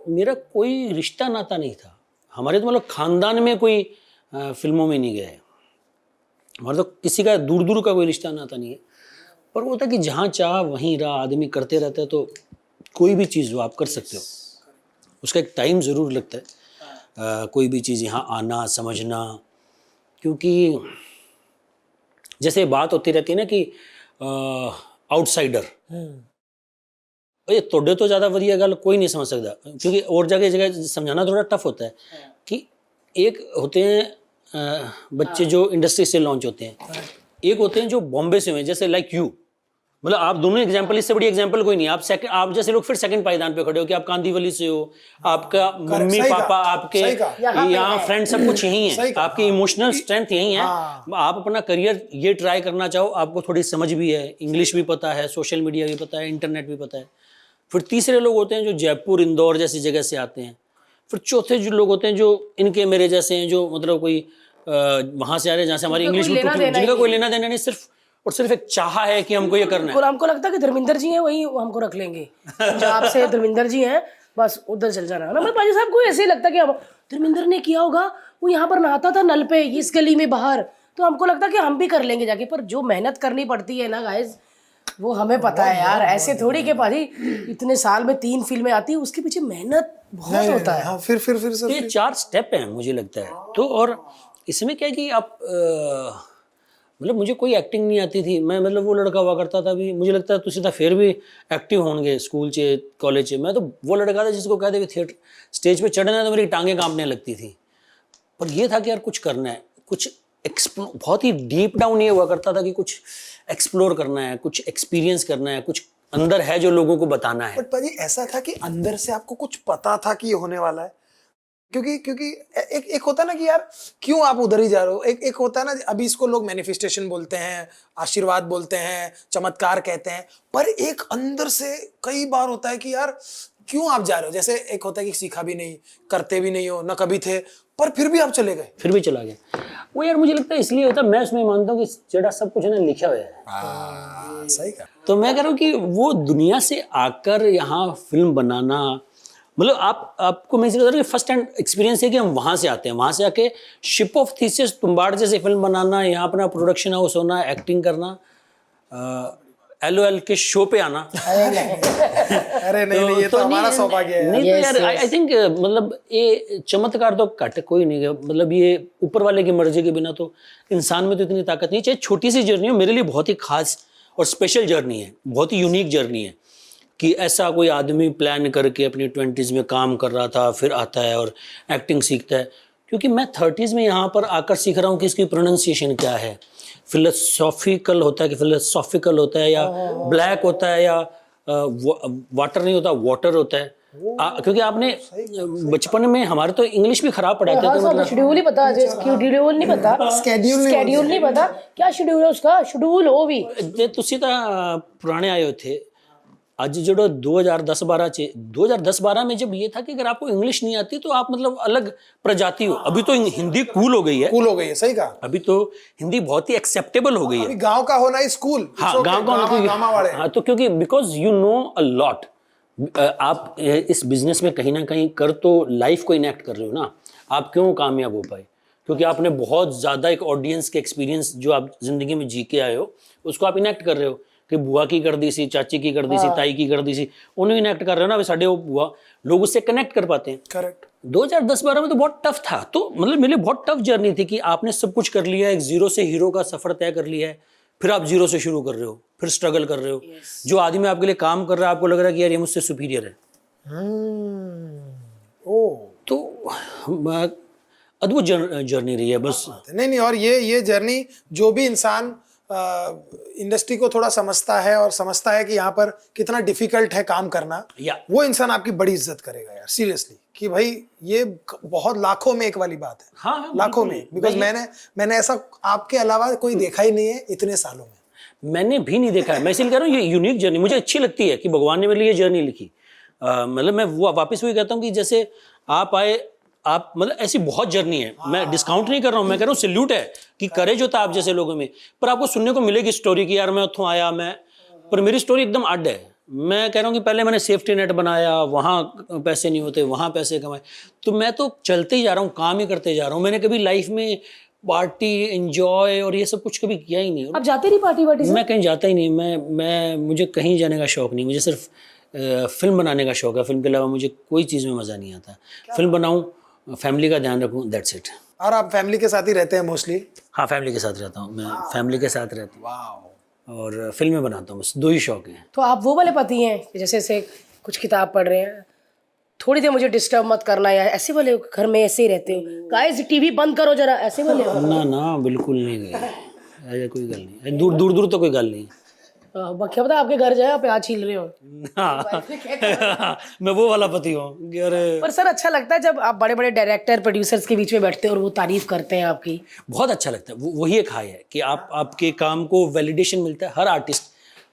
मेरा कोई रिश्ता नाता नहीं था। हमारे तो मतलब खानदान में कोई फिल्मों में नहीं गया है, हमारा तो किसी का दूर दूर का कोई रिश्ता नाता नहीं है। पर वो होता है कि जहाँ चाह वहीं रहा, आदमी करते रहता है, तो कोई भी चीज़ वो आप कर सकते हो। उसका एक टाइम ज़रूर लगता है कोई भी चीज़ यहाँ आना समझना, क्योंकि जैसे बात होती रहती है ना कि आउटसाइडर, ये तोड़े तो ज़्यादा वधिया गल कोई नहीं समझ सकता, क्योंकि और जगह समझाना थोड़ा टफ होता है कि एक होते हैं बच्चे जो इंडस्ट्री से लॉन्च होते हैं, एक होते हैं जो बॉम्बे से हुए, जैसे लाइक यू, मतलब आप दोनों एग्जांपल, इससे बड़ी एग्जांपल कोई नहीं। आप जैसे लोग फिर सेकंड पायदान पे खड़े हो कि आप कांदीवली से हो, आपका मम्मी पापा आपके यहाँ फ्रेंड सब कुछ यही है, आपकी इमोशनल स्ट्रेंथ यही है। आप अपना करियर ये ट्राई करना चाहो, आपको थोड़ी समझ भी है, इंग्लिश भी पता है, सोशल मीडिया भी पता है, इंटरनेट भी पता है। फिर तीसरे लोग होते हैं जो जयपुर इंदौर जैसी जगह से आते हैं। फिर चौथे जो लोग होते हैं जो इनके मेरे जैसे हैं, जो मतलब कोई वहां से आ रहे हैं जहाँ से हमारी इंग्लिश में जिनका कोई लेना देना नहीं, सिर्फ और सिर्फ एक चाह है कि हमको ये करना है। हमको लगता है कि धर्मेंद्र जी हैं वही हमको रख लेंगे, पंजाब से धर्मेंद्र जी हैं, बस उधर चल जाना है ना। पाजी साहब को ऐसे ही लगता है कि धर्मेंद्र ने किया होगा, वो यहाँ पर नहाता था नल पे इस गली में बाहर, तो हमको लगता है कि हम भी कर लेंगे जाके। पर जो मेहनत करनी पड़ती है ना गाइस, वो हमें पता है यार। ऐसे थोड़ी के पाजी इतने साल में 3 फिल्में आती है, उसके पीछे मेहनत बहुत होता है। हाँ, फिर ये 4 स्टेप हैं मुझे लगता है। तो और इसमें क्या है कि आप मतलब मुझे कोई एक्टिंग नहीं आती थी, मैं मतलब वो लड़का हुआ करता था भी, मुझे लगता है तुसी तो फिर भी एक्टिव होंगे स्कूल से कॉलेज से। मैं तो वो लड़का था जिसको कहते कि थिएटर स्टेज पे चढ़ना है तो मेरी टांगें कांपने लगती थी। पर ये था कि यार कुछ करना है, कुछ बहुत ही डीप डाउन ये हुआ करता था कि कुछ एक्सप्लोर करना है, कुछ एक्सपीरियंस करना है, कुछ अंदर है जो लोगों को बताना है। बट पाजी ऐसा था कि अंदर से आपको कुछ पता था कि ये होने वाला है, क्योंकि एक होता है ना कि यार क्यों आप उधर ही जा रहे हो, एक होता है ना, अभी इसको लोग मैनिफेस्टेशन बोलते हैं, आशीर्वाद बोलते हैं, चमत्कार कहते हैं, पर एक अंदर से कई बार होता है कि यार क्यों आप जा रहे हो। जैसे एक होता है कि सीखा भी नहीं, करते भी नहीं हो, ना कभी थे, पर फिर भी आप चले गए। फिर भी चला गया वो यार, मुझे लगता है इसलिए होता है। मैं उसमें मानता हूँ कि जेड़ा सब कुछ है ना लिखा हुआ है। सही कहा। तो मैं कह रहा हूँ कि वो दुनिया से आकर यहाँ फिल्म बनाना, मतलब आपको मैं इसलिए फर्स्ट हैंड एक्सपीरियंस है कि हम वहाँ से आते हैं, वहाँ से आके शिप ऑफ थीसिस तुम्बाड़ जैसे फिल्म बनाना, यहाँ अपना प्रोडक्शन हाउस होना, एक्टिंग करना, LOL के शो पे आना। अरे नहीं, ये तो हमारा सौभाग्य है। नहीं तो यार आई थिंक मतलब ये चमत्कार तो घट कोई नहीं है, मतलब ये ऊपर वाले की मर्जी के बिना तो इंसान में तो इतनी ताकत नहीं। चाहे छोटी सी जर्नी हो, मेरे लिए बहुत ही खास और स्पेशल जर्नी है, बहुत ही यूनिक जर्नी है कि ऐसा कोई आदमी प्लान करके अपनी 20s में काम कर रहा था, फिर आता है और एक्टिंग सीखता है। क्योंकि मैं 30s में यहाँ पर आकर सीख रहा हूँ कि इसकी प्रोनाउंसिएशन क्या है, फिलोसॉफिकल होता है कि फिलोसॉफिकल होता है, या ब्लैक होता है, या वाटर नहीं होता वाटर होता है। क्योंकि आपने बचपन में हमारे तो इंग्लिश भी खराब पढ़ाते थे, मतलब शेड्यूल ही पता, शेड्यूल नहीं पता, स्केड्यूल नहीं पता, क्या शेड्यूल है उसका, शेड्यूल हो भी जे तुसी तां पुराने आए थे। आज जो 2010-12 में जब ये था कि अगर आपको इंग्लिश नहीं आती तो आप मतलब अलग प्रजाति हो। अभी तो हिंदी कूल हो गई है, सही कहा। अभी तो हिंदी बहुत ही एक्सेप्टेबल हो गई है। गांव का होना ही स्कूल। हाँ, गांव का होना। हाँ, तो क्योंकि because you know a lot, आप इस बिजनेस में कहीं ना कहीं कर तो लाइफ को इनेक्ट कर रहे हो ना। आप क्यों कामयाब हो पाए? क्योंकि आपने बहुत ज़्यादा एक ऑडियंस के एक्सपीरियंस जो आप जिंदगी में जी के आए हो, उसको आप इनेक्ट कर रहे हो कि बुआ की कर दी सी, चाची की कर दी सी, ताई की कर दी सी, उन्हें इनेक्ट कर रहे हो ना। साढ़े वो बुआ लोग उससे कनेक्ट कर पाते हैं। करेक्ट। 2010-12 में तो बहुत टफ था। तो मतलब मेरे लिए बहुत टफ जर्नी थी कि आपने सब कुछ कर लिया, एक जीरो से हीरो का सफर तय कर लिया है, फिर आप जीरो से शुरू कर रहे हो, फिर स्ट्रगल कर रहे हो। जो आदमी आपके लिए काम कर रहा है, आपको लग रहा है कि यार ये मुझसे सुपीरियर है। तो अद्भुत जर्नी रही है बस। नहीं, और ये जर्नी जो भी इंसान इंडस्ट्री को थोड़ा समझता है और समझता है कि यहाँ पर कितना डिफिकल्ट है काम करना, वो इंसान आपकी बड़ी इज्जत करेगा यार, सीरियसली। कि भाई ये बहुत लाखों में एक वाली बात है। हाँ, लाखों में। बिकॉज मैंने ऐसा आपके अलावा कोई देखा ही नहीं है इतने सालों में। मैंने भी नहीं देखा है। मैं इसलिए कह रहा हूँ ये यूनिक जर्नी मुझे अच्छी लगती है कि भगवान ने मेरे लिए ये जर्नी लिखी। मतलब मैं वो वापस वही कहता हूँ कि जैसे आप आए, आप मतलब ऐसी बहुत जर्नी है। मैं डिस्काउंट नहीं कर रहा हूँ, मैं कह रहा हूँ सैल्यूट है कि करेज होता है आप जैसे लोगों में। पर आपको सुनने को मिलेगी स्टोरी की यार मैं उत्थों आया, मैं, पर मेरी स्टोरी एकदम अड है। मैं कह रहा हूँ कि पहले मैंने सेफ्टी नेट बनाया, वहाँ पैसे नहीं होते, वहाँ पैसे कमाए, तो मैं तो चलते ही जा रहा हूँ, काम ही करते जा रहा हूँ। मैंने कभी लाइफ में पार्टी एंजॉय और ये सब कुछ कभी किया ही नहीं। आप जाते नहीं पार्टी वार्टी से? मैं कहीं जाता ही नहीं। मैं मुझे कहीं जाने का शौक नहीं, मुझे सिर्फ फिल्म बनाने का शौक है। फिल्म के अलावा मुझे कोई चीज़ में मज़ा नहीं आता। फिल्म बनाऊँ, फैमिली का ध्यान रखूँ, दैट्स इट। और आप फैमिली के साथ ही रहते हैं मोस्टली? हाँ, फैमिली के साथ रहता हूँ मैं, फैमिली के साथ रहता हूँ और फिल्में बनाता हूँ, बस 2 ही शौक हैं। तो आप वो वाले पति हैं कि जैसे से कुछ किताब पढ़ रहे हैं, थोड़ी देर मुझे डिस्टर्ब मत करना, या ऐसे वाले घर में ऐसे ही रहते हो, गाइस टीवी बंद करो जरा, ऐसे वाले हो? ना ना, बिल्कुल नहीं गए, ऐसा कोई गल नहीं, दूर दूर दूर तो कोई गल नहीं। क्या पता आपके घर जाए आप प्याज छील रहे हो। हाँ, मैं वो वाला पति हूँ कि अरे। पर सर अच्छा लगता है जब आप बड़े बड़े डायरेक्टर प्रोड्यूसर्स के बीच में बैठते हैं और वो तारीफ करते हैं आपकी। बहुत अच्छा लगता है, वही एक हाई है कि आपके काम को वैलिडेशन मिलता है। हर आर्टिस्ट,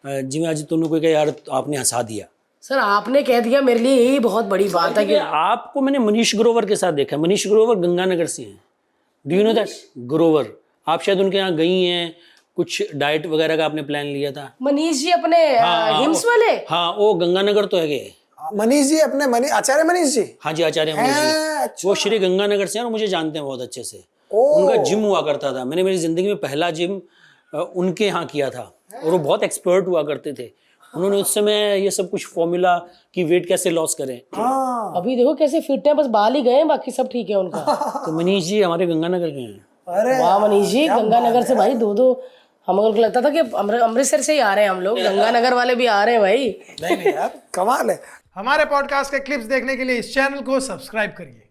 जिम्मे आज तुमने कोई कहा यार आपने हंसा दिया। सर आपने कह दिया, मेरे लिए यही बहुत बड़ी बात है कि आपको मैंने मनीष ग्रोवर के साथ देखा। मनीष ग्रोवर गंगानगर से हैं, do you know that? Grover, आप शायद उनके यहाँ गई हैं, कुछ डाइट वगैरह का आपने प्लान लिया था। मनीष जी अपने हिम्स वाले? हाँ, वो गंगानगर तो है। मनीष जी अपने आचार्य मनीष जी? हाँ जी, आचार्य मनीष जी। अच्छा। वो श्री गंगानगर से हैं और मुझे जानते हैं बहुत अच्छे से। उनका जिम हुआ करता था, मैंने मेरी जिंदगी में पहला जिम उनके यहाँ किया था और वो बहुत एक्सपर्ट हुआ करते थे। उन्होंने उस समय ये सब कुछ फॉर्मूला कि वेट कैसे लॉस करें। अभी देखो कैसे फिट है, बस बाल ही गए, बाकी सब ठीक है उनका। तो मनीष जी हमारे गंगानगर के हैं। अरे वाह मनीष जी, गंगानगर से भाई दो हम लोग को लगता था कि अमृतसर से ही आ रहे हैं हम लोग, गंगानगर वाले भी आ रहे हैं भाई। नहीं यार, कमाल है। हमारे पॉडकास्ट के क्लिप्स देखने के लिए इस चैनल को सब्सक्राइब करिए।